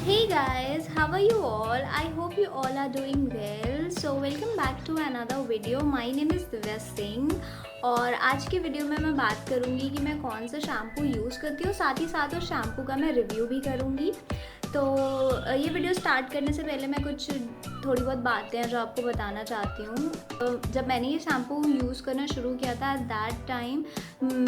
Hey guys, how are you all? I hope you all are doing well. So welcome back to another video. My name is Divya Singh और आज की video में मैं बात करूंगी कि मैं कौन सा शैम्पू यूज़ करती हूँ, साथ ही साथ उस शैम्पू का मैं रिव्यू भी करूंगी। तो ये वीडियो स्टार्ट करने से पहले मैं कुछ थोड़ी बहुत बातें हैं जो आपको बताना चाहती हूँ। तो जब मैंने ये शैम्पू यूज़ करना शुरू किया था एट दैट टाइम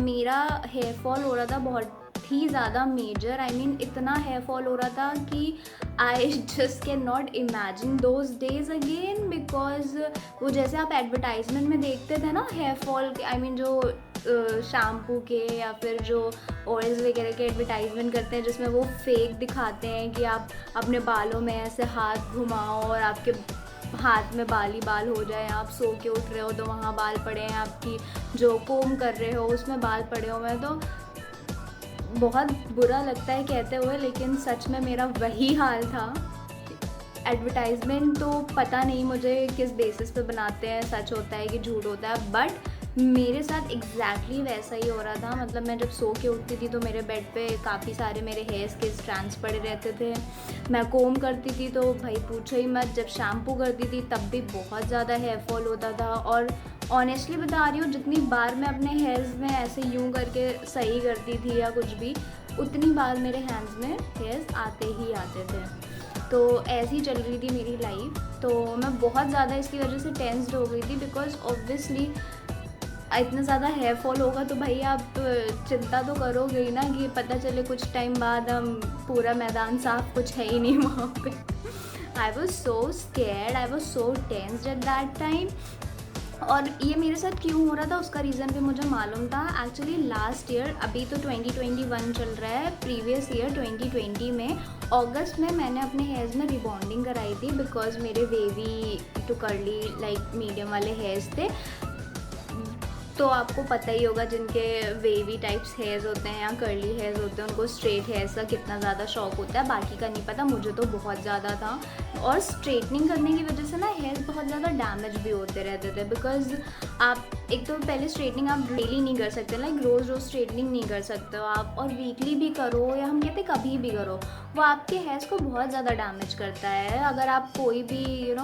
मेरा हेयर फॉल हो रहा था बहुत ही ज़्यादा मेजर। आई मीन इतना हेयर फॉल हो रहा था कि I just can not imagine those days again, because वो जैसे आप एडवर्टाइजमेंट में देखते थे ना हेयर फॉल के, आई मीन जो शैम्पू के या फिर जो ऑयल्स वगैरह के एडवर्टाइजमेंट करते हैं जिसमें वो फेक दिखाते हैं कि आप अपने बालों में ऐसे हाथ घुमाओ और आपके हाथ में बाल ही बाल हो जाए, आप सो के उठ रहे हो तो वहाँ बाल पड़े हैं, आपकी जो कोम कर रहे हो उसमें बाल पड़े हुए हैं। तो बहुत बुरा लगता है कहते हुए, लेकिन सच में मेरा वही हाल था। एडवर्टाइजमेंट तो पता नहीं मुझे किस बेसिस पे बनाते हैं, सच होता है कि झूठ होता है, बट मेरे साथ एग्जैक्टली वैसा ही हो रहा था। मतलब मैं जब सो के उठती थी तो मेरे बेड पे काफ़ी सारे मेरे हेयर्स के स्ट्रैंड्स पड़े रहते थे। मैं कोम करती थी तो भाई पूछो ही मत, जब शैम्पू करती थी तब भी बहुत ज़्यादा हेयर फॉल होता था। और ऑनेस्टली बता रही हूँ, जितनी बार मैं अपने हेयर्स में ऐसे यूँ करके सही करती थी या कुछ भी, उतनी बार मेरे हैंड्स में हेयर्स आते ही आते थे। तो ऐसी चल रही थी मेरी लाइफ। तो मैं बहुत ज़्यादा इसकी वजह से टेंस्ड हो गई थी, बिकॉज ऑब्वियसली इतना ज़्यादा हेयर फॉल होगा तो भाई आप चिंता तो करोगे ही ना कि पता चले कुछ टाइम बाद हम पूरा मैदान साफ, कुछ है ही नहीं वहाँ पे। I was so scared, I was so tensed at that time. और ये मेरे साथ क्यों हो रहा था उसका रीज़न भी मुझे मालूम था। एक्चुअली लास्ट ईयर, अभी तो 2021 चल रहा है, प्रीवियस ईयर 2020 में अगस्त में मैंने अपने हेयर्स में रिबॉन्डिंग कराई थी, बिकॉज मेरे wavy to curly like medium वाले हेयर्स थे। तो आपको पता ही होगा जिनके वेवी टाइप्स हेयर्स होते हैं या कर्ली हेयर्स होते हैं उनको स्ट्रेट हेयर्स का कितना ज़्यादा शौक होता है, बाकी का नहीं पता, मुझे तो बहुत ज़्यादा था। और स्ट्रेटनिंग करने की वजह से ना हेयर्स बहुत ज़्यादा डैमेज भी होते रहते थे, बिकॉज आप एक तो पहले स्ट्रेटनिंग आप डेली नहीं कर सकते, लाइक रोज़ रोज़ स्ट्रेटनिंग नहीं कर सकते हो आप, और वीकली भी करो या हम कहते कभी भी करो, वो आपके हेयर्स को बहुत ज़्यादा डैमेज करता है। अगर आप कोई भी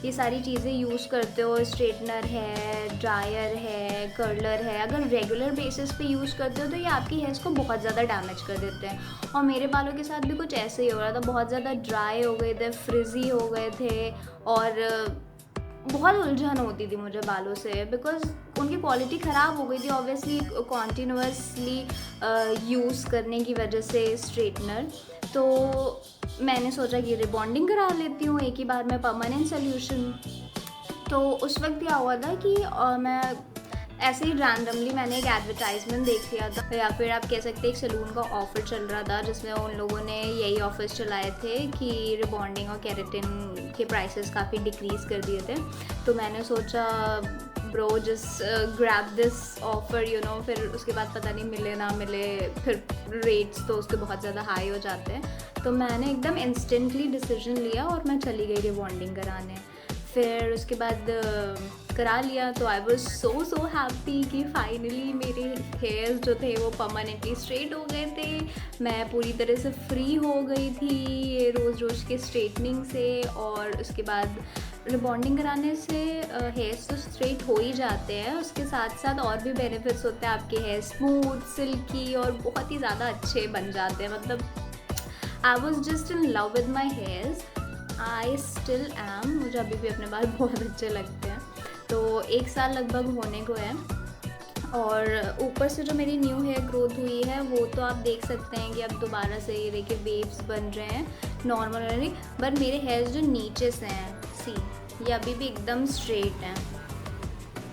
ये सारी चीज़ें यूज़ करते हो, स्ट्रेटनर है, ड्रायर है, कर्लर है, अगर रेगुलर बेसिस पे यूज़ करते हो तो ये आपकी हेयर्स को बहुत ज़्यादा डैमेज कर देते हैं। और मेरे बालों के साथ भी कुछ ऐसे ही हो रहा था, बहुत ज़्यादा ड्राई हो गए थे, फ्रिजी हो गए थे, और बहुत उलझन होती थी मुझे बालों से, बिकॉज उनकी क्वालिटी ख़राब हो गई थी ऑब्वियसली कॉन्टीन्यूसली यूज़ करने की वजह से स्ट्रेटनर। तो मैंने सोचा कि रिबॉन्डिंग करा लेती हूँ एक ही बार में, परमानेंट सोल्यूशन। तो उस वक्त क्या हुआ था कि मैं ऐसे ही रैंडमली मैंने एक एडवर्टाइजमेंट देख लिया था, या फिर आप कह सकते हैं एक सैलून का ऑफ़र चल रहा था जिसमें उन लोगों ने यही ऑफर्स चलाए थे कि रिबॉन्डिंग और केराटिन के प्राइसेस काफ़ी डिक्रीज़ कर दिए थे। तो मैंने सोचा bro just grab this offer फिर उसके बाद पता नहीं मिले ना मिले, फिर रेट्स तो उसके बहुत ज़्यादा हाई हो जाते हैं। तो मैंने एकदम इंस्टेंटली डिसीजन लिया और मैं चली गई रिबॉन्डिंग कराने। फिर उसके बाद करा लिया तो आई वॉज सो हैप्पी कि फाइनली मेरे हेयर्स जो थे वो परमानेंटली स्ट्रेट हो गए थे। मैं पूरी तरह से फ्री हो गई थी ये रोज़ रोज़ के स्ट्रेटनिंग से। और उसके बाद रिबॉन्डिंग कराने से हेयर्स तो स्ट्रेट हो ही जाते हैं, उसके साथ साथ और भी बेनिफिट्स होते हैं, आपके हेयर स्मूथ, सिल्की और बहुत ही ज़्यादा अच्छे बन जाते हैं। मतलब I was just in love with my hairs, I still am. मुझे अभी भी अपने बाल बहुत अच्छे लगते हैं। तो 1 साल लगभग होने को है, और ऊपर से जो मेरी न्यू हेयर ग्रोथ हुई है वो तो आप देख सकते हैं कि अब दोबारा से ये देखिए वेव्स बन रहे हैं नॉर्मल वाले, बट मेरे हेयर्स जो नीचे से हैं, सी ये अभी भी एकदम स्ट्रेट हैं।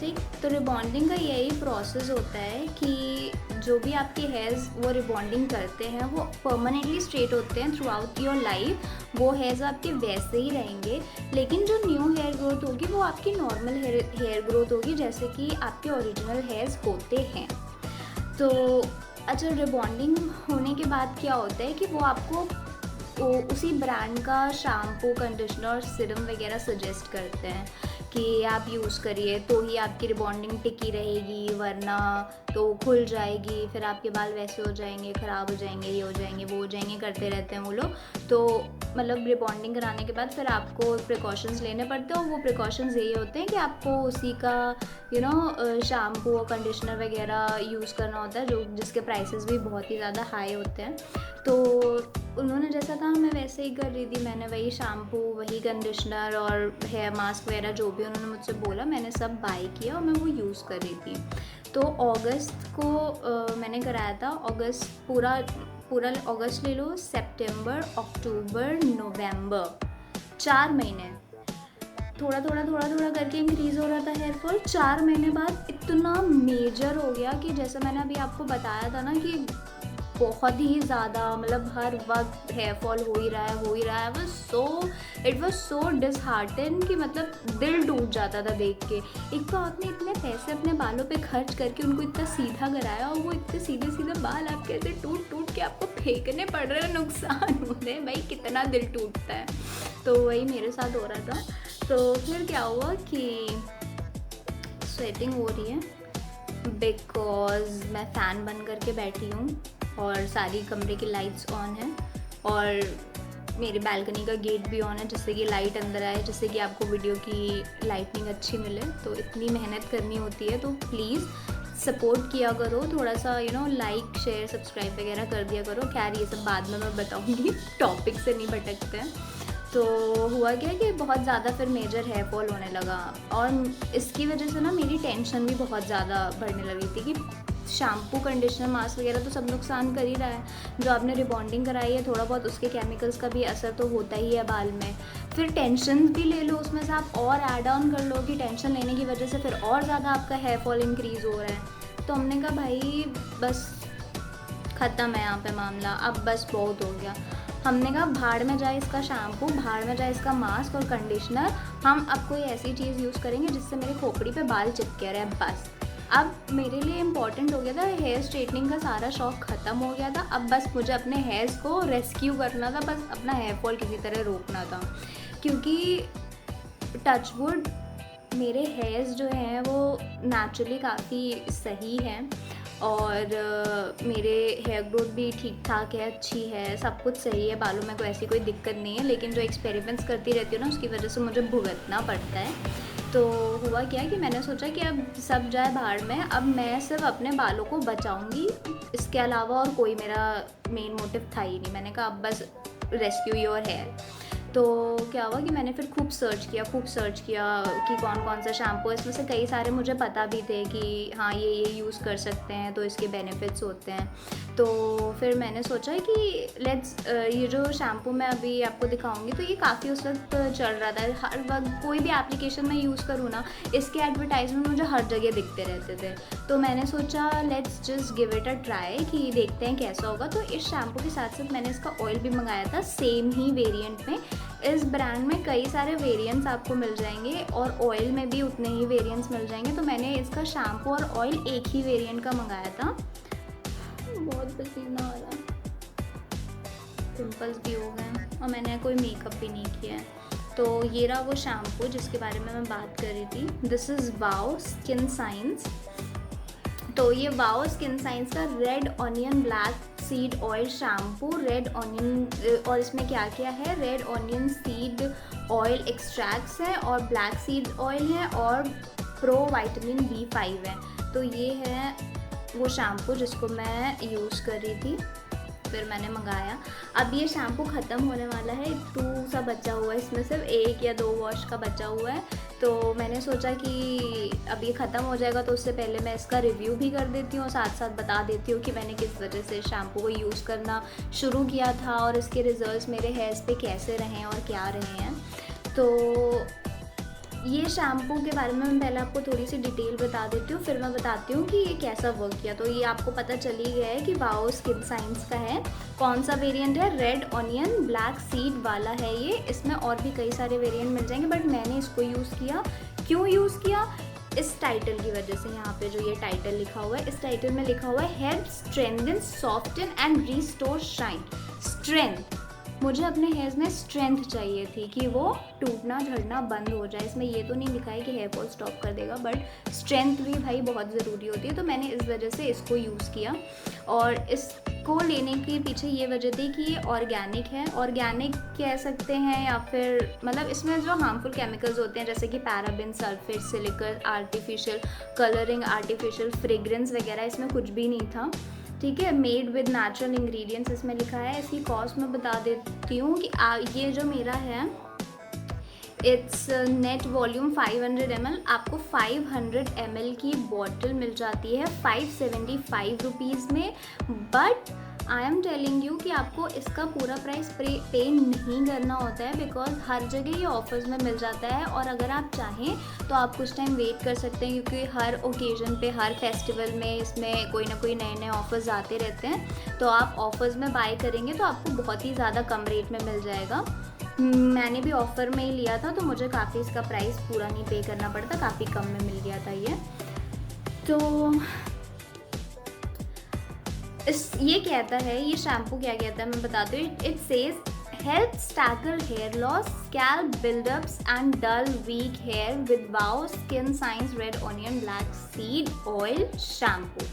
ठीक, तो रिबॉन्डिंग का यही प्रोसेस होता है कि जो भी आपके हेयर्स वो रिबॉन्डिंग करते हैं वो परमानेंटली स्ट्रेट होते हैं थ्रू आउट योर लाइफ। वो हेयर्स आपके वैसे ही रहेंगे, लेकिन जो न्यू हेयर ग्रोथ होगी वो आपकी नॉर्मल हेयर ग्रोथ होगी जैसे कि आपके ओरिजिनल हेयर्स होते हैं। तो अच्छा, रिबॉन्डिंग होने के बाद क्या होता है कि वो आपको उसी ब्रांड का शैम्पू, कंडीशनर, सीरम वगैरह सजेस्ट करते हैं कि आप यूज़ करिए तो ही आपकी रिबॉन्डिंग टिकी रहेगी, वरना तो खुल जाएगी, फिर आपके बाल वैसे हो जाएंगे, ख़राब हो जाएंगे, ये हो जाएंगे, वो हो जाएंगे, करते रहते हैं वो लोग। तो मतलब रिबॉन्डिंग कराने के बाद फिर आपको प्रिकॉशंस लेने पड़ते हैं, और वो प्रिकॉशंस यही होते हैं कि आपको उसी का शैम्पू और कंडीशनर वगैरह यूज़ करना होता है, जो जिसके प्राइसेस भी बहुत ही ज़्यादा हाई होते हैं। तो उन्होंने जैसा कहा मैं वैसे ही कर रही थी, मैंने वही शैम्पू, वही कंडीशनर और हेयर मास्क वगैरह जो भी उन्होंने मुझसे बोला मैंने सब बाय किया और मैं वो यूज़ कर रही थी। तो अगस्त को मैंने कराया था, अगस्त पूरा अगस्त ले लो, सितंबर, अक्टूबर, नवंबर, 4 महीने थोड़ा थोड़ा करके इंक्रीज़ हो रहा था हेयर फॉल। 4 महीने बाद इतना मेजर हो गया कि जैसे मैंने अभी आपको बताया था ना कि बहुत ही ज़्यादा, मतलब हर वक्त हेयर फॉल हो ही रहा है। इट वॉज सो डिसहार्टेन कि मतलब दिल टूट जाता था देख के। एक तो आपने इतने पैसे अपने बालों पे खर्च करके उनको इतना सीधा कराया, और वो इतने सीधे बाल आप कैसे टूट के आपको फेंकने पड़ रहे हैं, नुकसान हो रहे हैं, भाई कितना दिल टूटता है। तो वही मेरे साथ हो रहा था। तो फिर क्या हुआ कि स्वेटिंग हो रही है बिकॉज मैं फ़ैन बंद करके बैठी हूँ और सारी कमरे की लाइट्स ऑन है, और मेरी बालकनी का गेट भी ऑन है जिससे कि लाइट अंदर आए, जिससे कि आपको वीडियो की लाइटनिंग अच्छी मिले। तो इतनी मेहनत करनी होती है, तो प्लीज़ सपोर्ट किया करो थोड़ा सा, लाइक शेयर सब्सक्राइब वगैरह कर दिया करो। खैर ये सब बाद में मैं बताऊँगी, टॉपिक से नहीं भटकते हैं। तो हुआ क्या कि बहुत ज़्यादा फिर मेजर हेयर फॉल होने लगा, और इसकी वजह से ना मेरी टेंशन भी बहुत ज़्यादा बढ़ने लगी थी कि शैम्पू, कंडीशनर, मास्क वगैरह तो सब नुकसान कर ही रहा है, जो आपने रिबॉन्डिंग कराई है थोड़ा बहुत उसके केमिकल्स का भी असर तो होता ही है बाल में। फिर टेंशन भी ले लो उसमें से आप, और ऐड ऑन कर लो कि टेंशन लेने की वजह से फिर और ज़्यादा आपका हेयर फॉल इंक्रीज़ हो रहा है। तो हमने कहा भाई बस ख़त्म है यहाँ पे मामला, अब बस बहुत हो गया। हमने कहा भाड़ में जाए इसका शैम्पू, भाड़ में जाए इसका मास्क और कंडीशनर, हम अब कोई ऐसी चीज़ यूज़ करेंगे जिससे मेरे खोपड़ी पे बाल चिपके रहे बस। अब मेरे लिए इम्पॉर्टेंट हो गया था, हेयर स्ट्रेटनिंग का सारा शौक ख़त्म हो गया था। अब बस मुझे अपने हेयर्स को रेस्क्यू करना था, बस अपना हेयर फॉल किसी तरह रोकना था, क्योंकि टचवुड मेरे हेयर्स जो हैं वो नेचुरली काफ़ी सही हैं, और मेरे हेयर ग्रोथ भी ठीक ठाक है, अच्छी है, सब कुछ सही है, बालों में कोई ऐसी कोई दिक्कत नहीं है। लेकिन जो एक्सपेरिमेंट्स करती रहती हूँ ना उसकी वजह से मुझे भुगतना पड़ता है। तो हुआ क्या कि मैंने सोचा कि अब सब जाए भाड़ में, अब मैं सिर्फ अपने बालों को बचाऊंगी, इसके अलावा और कोई मेरा मेन मोटिव था ही नहीं। मैंने कहा अब बस रेस्क्यू योर हेयर। तो क्या हुआ कि मैंने फिर खूब सर्च किया कि कौन कौन सा शैम्पू है। इसमें से कई सारे मुझे पता भी थे कि हाँ ये यूज़ कर सकते हैं, तो इसके बेनिफिट्स होते हैं। तो फिर मैंने सोचा कि ये जो शैम्पू मैं अभी आपको दिखाऊंगी तो ये काफ़ी उस वक्त चल रहा था। हर वक्त कोई भी एप्लीकेशन में यूज़ करूँ ना, इसके एडवर्टाइजमेंट मुझे हर जगह दिखते रहते थे। तो मैंने सोचा let's just give it a try कि देखते हैं कैसा होगा। तो इस शैम्पू के साथ साथ मैंने इसका ऑयल भी मंगाया था सेम ही वेरिएंट में। इस ब्रांड में कई सारे वेरिएंट्स आपको मिल जाएंगे और ऑयल में भी उतने ही वेरिएंट्स मिल जाएंगे। तो मैंने इसका शैम्पू और ऑयल एक ही वेरिएंट का मंगाया था। बहुत पसीना आ रहा है, पिंपल्स भी हो गए और मैंने कोई मेकअप भी नहीं किया है। तो ये रहा वो शैम्पू जिसके बारे में मैं बात कर रही थी। This is wow skin science. तो ये वाओ स्किन साइंस का red onion black seed oil shampoo, red onion, और इसमें क्या क्या है, red onion seed oil extracts है और ब्लैक सीड ऑयल है और प्रो विटामिन B5 है। तो ये है वो शैम्पू जिसको मैं यूज़ कर रही थी, फिर मैंने मंगाया। अब ये शैम्पू ख़त्म होने वाला है, 2 सा बचा हुआ है, इसमें सिर्फ 1 या 2 वॉश का बचा हुआ है। तो मैंने सोचा कि अब ये ख़त्म हो जाएगा तो उससे पहले मैं इसका रिव्यू भी कर देती हूँ, साथ साथ बता देती हूँ कि मैंने किस वजह से शैम्पू को यूज़ करना शुरू किया था और इसके रिज़ल्ट्स मेरे हेयर्स पे कैसे रहे हैं और क्या रहे हैं। तो ये शैम्पू के बारे में मैं पहले आपको थोड़ी सी डिटेल बता देती हूँ, फिर मैं बताती हूँ कि ये कैसा वर्क किया। तो ये आपको पता चल ही गया है कि वाओ स्किन साइंस का है। कौन सा वेरिएंट है, रेड ऑनियन ब्लैक सीड वाला है ये। इसमें और भी कई सारे वेरिएंट मिल जाएंगे बट मैंने इसको यूज़ किया। क्यों यूज़ किया, इस टाइटल की वजह से। यहाँ पे जो ये टाइटल लिखा हुआ है, इस टाइटल में लिखा हुआ है help strengthen soften and restore shine. Strength मुझे अपने हेयर्स में स्ट्रेंथ चाहिए थी कि वो टूटना झड़ना बंद हो जाए। इसमें ये तो नहीं लिखा है कि हेयर फॉल स्टॉप कर देगा, बट स्ट्रेंथ भी भाई बहुत ज़रूरी होती है। तो मैंने इस वजह से इसको यूज़ किया, और इसको लेने के पीछे ये वजह थी कि ये ऑर्गेनिक है। ऑर्गेनिक कह सकते हैं, या फिर मतलब इसमें जो हार्मफुल केमिकल्स होते हैं जैसे कि paraben, sulphate, silicon, artificial colouring, artificial fragrance वगैरह, इसमें कुछ भी नहीं था। ठीक है, मेड विद नेचुरल इंग्रेडिएंट्स इसमें लिखा है। इसकी कॉस्ट मैं बता देती हूँ कि ये जो मेरा है, इट्स नेट वॉल्यूम 500 ml। आपको 500 ml की बॉटल मिल जाती है 575 रुपीज़ में। But I am telling you कि आपको इसका पूरा प्राइस पे नहीं करना होता है, बिकॉज हर जगह ये ऑफर्स में मिल जाता है। और अगर आप चाहें तो आप कुछ टाइम वेट कर सकते हैं, क्योंकि हर ओकेजन पे, हर फेस्टिवल में इसमें कोई ना कोई नए नए ऑफर्स आते रहते हैं। तो आप ऑफर्स में बाय करेंगे तो आपको बहुत ही ज़्यादा कम रेट में मिल जाएगा। मैंने भी ऑफ़र में ही लिया था, तो मुझे काफ़ी इसका प्राइस पूरा नहीं पे करना पड़ता, काफ़ी कम में मिल गया था ये। तो ये कहता है, ये शैम्पू क्या कहता है मैं बताती हूँ। It says helps tackle hair loss, scalp buildups and dull weak hair with Wow Skin Science Red Onion Black Seed Oil Shampoo।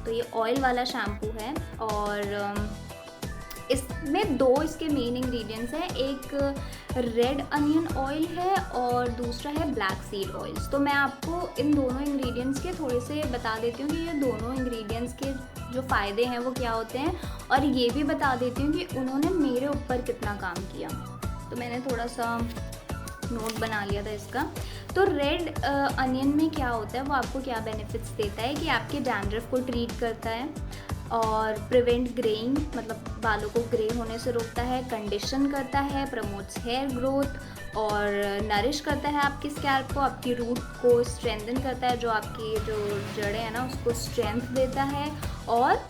तो ये ऑयल वाला शैम्पू है, और इसमें दो इसके मेन इंग्रेडिएंट्स हैं। एक रेड अनियन ऑयल है और दूसरा है ब्लैक सीड ऑयल्स। तो मैं आपको इन दोनों इंग्रेडिएंट्स के थोड़े से बता देती हूँ कि ये दोनों इंग्रेडिएंट्स के जो फ़ायदे हैं वो क्या होते हैं, और ये भी बता देती हूँ कि उन्होंने मेरे ऊपर कितना काम किया। तो मैंने थोड़ा सा नोट बना लिया था इसका। तो रेड अनियन में क्या होता है, वो आपको क्या बेनिफिट्स देता है कि आपके डैंड्रफ को ट्रीट करता है, और प्रिवेंट ग्रेइंग, मतलब बालों को ग्रे होने से रोकता है, कंडीशन करता है, प्रमोट्स हेयर ग्रोथ, और नरिश करता है आपकी स्कैल्प को, आपकी रूट को स्ट्रेंथन करता है, जो आपकी जो जड़ें हैं ना उसको स्ट्रेंथ देता है, और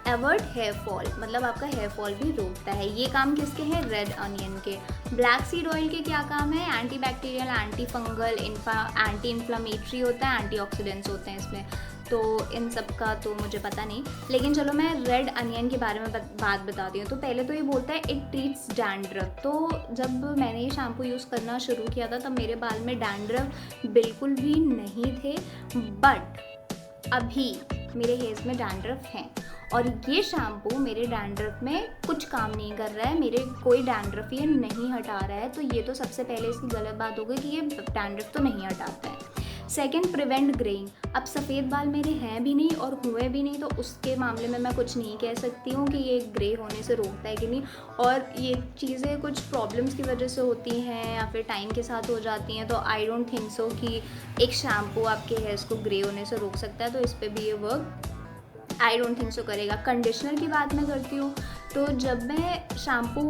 एवर्ट हेयर फॉल, मतलब आपका हेयर फॉल भी रोकता है। ये काम किसके हैं, रेड अनियन के। ब्लैक सीड ऑयल के क्या काम है, anti bacterial, anti fungal, anti inflammatory होता है, एंटीऑक्सीडेंट्स होते हैं इसमें। तो इन सब का तो मुझे पता नहीं, लेकिन चलो मैं रेड अनियन के बारे में बात बताती हूँ। तो पहले तो ये बोलता है इट ट्रीट्स डैंड्रफ। तो जब मैंने ये शैम्पू यूज़ करना शुरू किया था तब मेरे बाल में डैंड्रफ बिल्कुल भी नहीं थे, बट अभी मेरे हेयर्स में डैंड्रफ हैं, और ये शैम्पू मेरे डैंड्रफ में कुछ काम नहीं कर रहा है, मेरे कोई डैंड्रफ ये नहीं हटा रहा है। तो ये तो सबसे पहले इसकी गलत बात हो गई कि ये डैंड्रफ तो नहीं हटाता है। Second, prevent greying. अब सफ़ेद बाल मेरे हैं भी नहीं और हुए भी नहीं, तो उसके मामले में मैं कुछ नहीं कह सकती हूँ कि ये ग्रे होने से रोकता है कि नहीं। और ये चीज़ें कुछ प्रॉब्लम्स की वजह से होती हैं या फिर टाइम के साथ हो जाती हैं, तो आई डोंट थिंक सो कि एक शैम्पू आपके हेयर्स को ग्रे होने से रोक सकता है। तो इस पर भी ये work I don't think so करेगा। कंडीशनर की बात मैं करती हूँ, तो जब मैं शैम्पू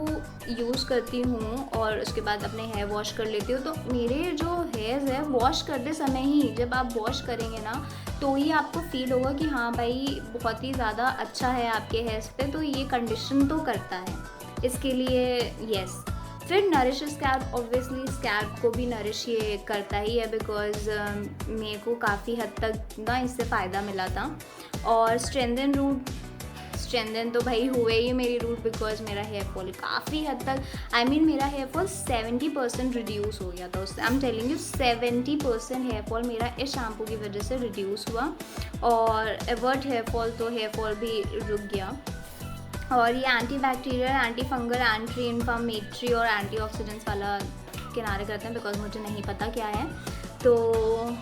यूज़ करती हूँ और उसके बाद अपने हेयर वॉश कर लेती हूँ, तो मेरे जो हेयर्स है वॉश करते समय ही, जब आप वॉश करेंगे ना, तो ही आपको फील होगा कि हाँ भाई बहुत ही ज़्यादा अच्छा है आपके हेयर्स पे। तो ये कंडीशन तो करता है इसके लिए, यस। फिर नरिश स्कैल्प, ऑब्वियसली स्कैल्प को भी नरिश ये करता ही है, बिकॉज मेरे को काफ़ी हद तक ना इससे फ़ायदा मिला था। और स्ट्रेंथन रूट, स्ट्रेंथन तो भाई हुए ही मेरी रूट, बिकॉज मेरा हेयर फॉल काफ़ी हद तक, आई मीन मेरा हेयर फॉल 70% रिड्यूस हो गया था उससे। I am telling you 70% hair fall मेरा इस शैम्पू की वजह से रिड्यूस हुआ। और एवर्ट हेयर फॉल, तो हेयर फॉल भी रुक गया। और ये anti bacterial, anti fungal, anti inflammatory और एंटीऑक्सीडेंट्स वाला किनारे करते हैं, बिकॉज मुझे नहीं पता क्या है। तो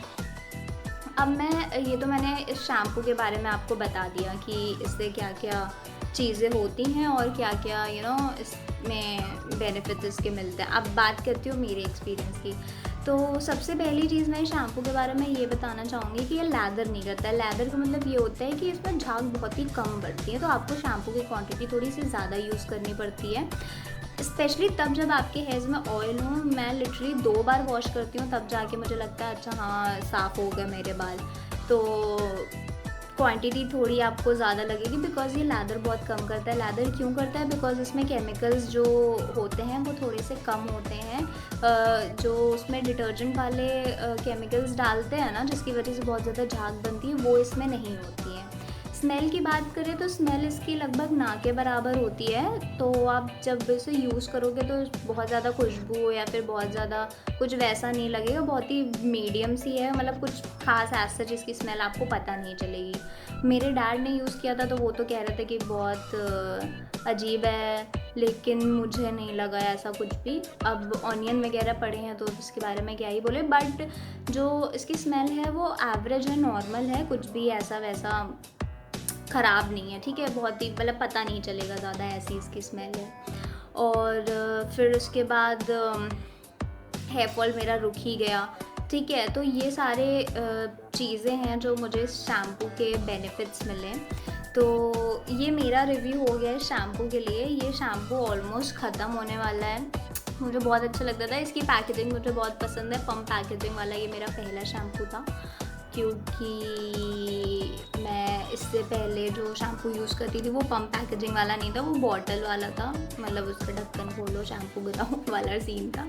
अब मैंने इस शैम्पू के बारे में आपको बता दिया कि इससे क्या क्या चीज़ें होती हैं और क्या क्या इसमें बेनिफिट्स इसके मिलते हैं। अब बात करती हूँ मेरे एक्सपीरियंस की। तो सबसे पहली चीज़ मैं शैम्पू के बारे में ये बताना चाहूँगी कि ये लैदर नहीं करता है। लैदर का मतलब ये होता है कि इसमें झाग बहुत ही कम बढ़ती है, तो आपको शैम्पू की क्वांटिटी थोड़ी सी ज़्यादा यूज़ करनी पड़ती है, स्पेशली तब जब आपके हेयर्स में ऑयल हो। मैं लिटरली 2 बार वॉश करती हूँ, तब जाके मुझे लगता है अच्छा हाँ साफ़ हो गए मेरे बाल। तो क्वांटिटी थोड़ी आपको ज़्यादा लगेगी, बिकॉज़ ये लैदर बहुत कम करता है। लैदर क्यों करता है, बिकॉज़ इसमें केमिकल्स जो होते हैं वो थोड़े से कम होते हैं। जो उसमें डिटर्जेंट वाले केमिकल्स डालते हैं ना, जिसकी वजह से बहुत ज़्यादा झाग बनती है, वो इसमें नहीं होती है। स्मेल की बात करें तो स्मेल इसकी लगभग ना के बराबर होती है। तो आप जब इसे यूज़ करोगे तो बहुत ज़्यादा खुशबू या फिर बहुत ज़्यादा कुछ वैसा नहीं लगेगा, बहुत ही मीडियम सी है, मतलब कुछ ख़ास ऐसा जिसकी स्मेल आपको पता नहीं चलेगी। मेरे डैड ने यूज़ किया था तो वो तो कह रहे थे कि बहुत अजीब है, लेकिन मुझे नहीं लगा ऐसा कुछ भी। अब ऑनियन वगैरह पड़े हैं तो इसके बारे में क्या ही बोले, बट जो इसकी स्मेल है वो एवरेज है, नॉर्मल है, कुछ भी ऐसा वैसा ख़राब नहीं है, ठीक है। बहुत ही मतलब पता नहीं चलेगा ज़्यादा, ऐसी इसकी स्मेल है। और फिर उसके बाद हेयर फॉल मेरा रुक ही गया, ठीक है। तो ये सारे चीज़ें हैं जो मुझे शैम्पू के बेनिफिट्स मिले। तो ये मेरा रिव्यू हो गया है शैम्पू के लिए। ये शैम्पू ऑलमोस्ट ख़त्म होने वाला है। मुझे बहुत अच्छा लगता था, इसकी पैकेजिंग मुझे बहुत पसंद है, पम्प पैकेजिंग वाला ये मेरा पहला शैम्पू था, क्योंकि मैं इससे पहले जो शैम्पू यूज़ करती थी वो पम्प पैकेजिंग वाला नहीं था, वो बॉटल वाला था, मतलब उसका ढक्कन खोलो शैम्पू गिराओ वाला सीन था।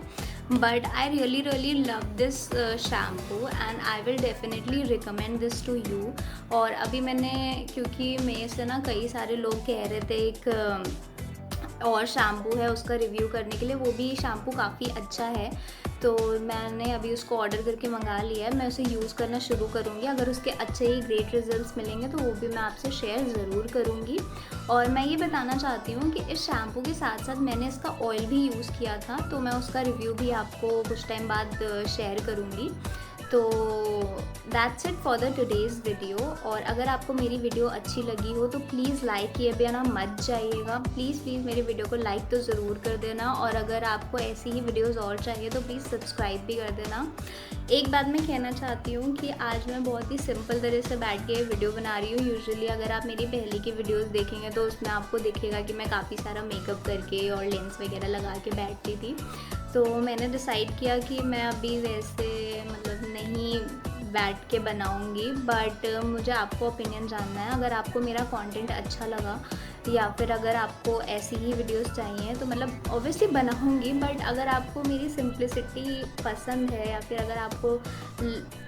But I really love this shampoo and I will definitely recommend this to you. और अभी मैंने, क्योंकि मेरे से ना कई सारे लोग कह रहे थे एक और शैम्पू है उसका रिव्यू करने के लिए, वो भी शैम्पू काफ़ी अच्छा है, तो मैंने अभी उसको ऑर्डर करके मंगा लिया है। मैं उसे यूज़ करना शुरू करूँगी, अगर उसके अच्छे ही ग्रेट रिजल्ट्स मिलेंगे तो वो भी मैं आपसे शेयर ज़रूर करूँगी। और मैं ये बताना चाहती हूँ कि इस शैम्पू के साथ साथ मैंने इसका ऑयल भी यूज़ किया था, तो मैं उसका रिव्यू भी आपको कुछ टाइम बाद शेयर करूँगी। तो that's it for the today's video. और अगर आपको मेरी वीडियो अच्छी लगी हो तो प्लीज़ लाइक किए बिना मत जाइएगा, प्लीज़ मेरी वीडियो को लाइक तो ज़रूर कर देना। और अगर आपको ऐसी ही वीडियोस और चाहिए तो प्लीज़ सब्सक्राइब भी कर देना। एक बात मैं कहना चाहती हूँ कि आज मैं बहुत ही सिंपल तरह से बैठ के वीडियो बना रही हूँ। यूजुअली अगर आप मेरी पहले की वीडियोस देखेंगे तो उसमें आपको दिखेगा कि मैं काफ़ी सारा मेकअप करके और लेंस वगैरह लगा के बैठती थी। तो मैंने डिसाइड किया कि मैं अभी वैसे मतलब नहीं बैठ के बनाऊंगी, बट मुझे आपको ओपिनियन जानना है। अगर आपको मेरा कंटेंट अच्छा लगा या फिर अगर आपको ऐसी ही वीडियोस चाहिए तो मतलब ऑब्वियसली बनाऊंगी, बट अगर आपको मेरी सिंप्लिसिटी पसंद है या फिर अगर आपको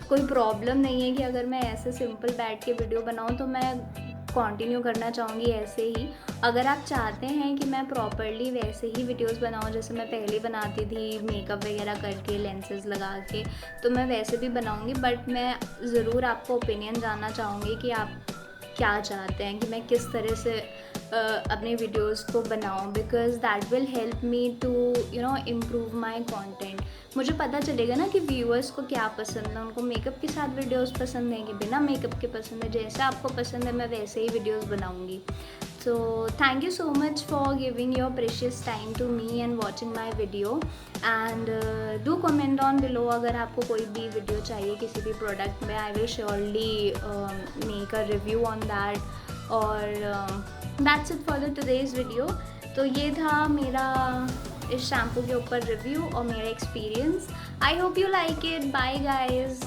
कोई प्रॉब्लम नहीं है कि अगर मैं ऐसे सिंपल बैठ के वीडियो बनाऊं, तो मैं कंटिन्यू करना चाहूँगी ऐसे ही। अगर आप चाहते हैं कि मैं प्रॉपर्ली वैसे ही वीडियोस बनाऊँ जैसे मैं पहले बनाती थी, मेकअप वगैरह करके लेंसेज लगा के, तो मैं वैसे भी बनाऊँगी, बट मैं ज़रूर आपको ओपिनियन जानना चाहूँगी कि आप क्या चाहते हैं कि मैं किस तरह से अपने वीडियोस को बनाऊँ, because that will help me to improve my content. मुझे पता चलेगा ना कि व्यूअर्स को क्या पसंद है, उनको मेकअप के साथ वीडियोस पसंद है कि बिना मेकअप के पसंद है। जैसा आपको पसंद है मैं वैसे ही वीडियोस बनाऊँगी। So thank you so much for giving your precious time to me and watching my video, and do comment on below अगर आपको कोई भी वीडियो चाहिए किसी भी प्रोडक्ट में, I will surely make a review on that। और that's it for the today's video। तो ये था मेरा इस शैम्पू के ऊपर रिव्यू और मेरा experience. I hope you like it। Bye guys।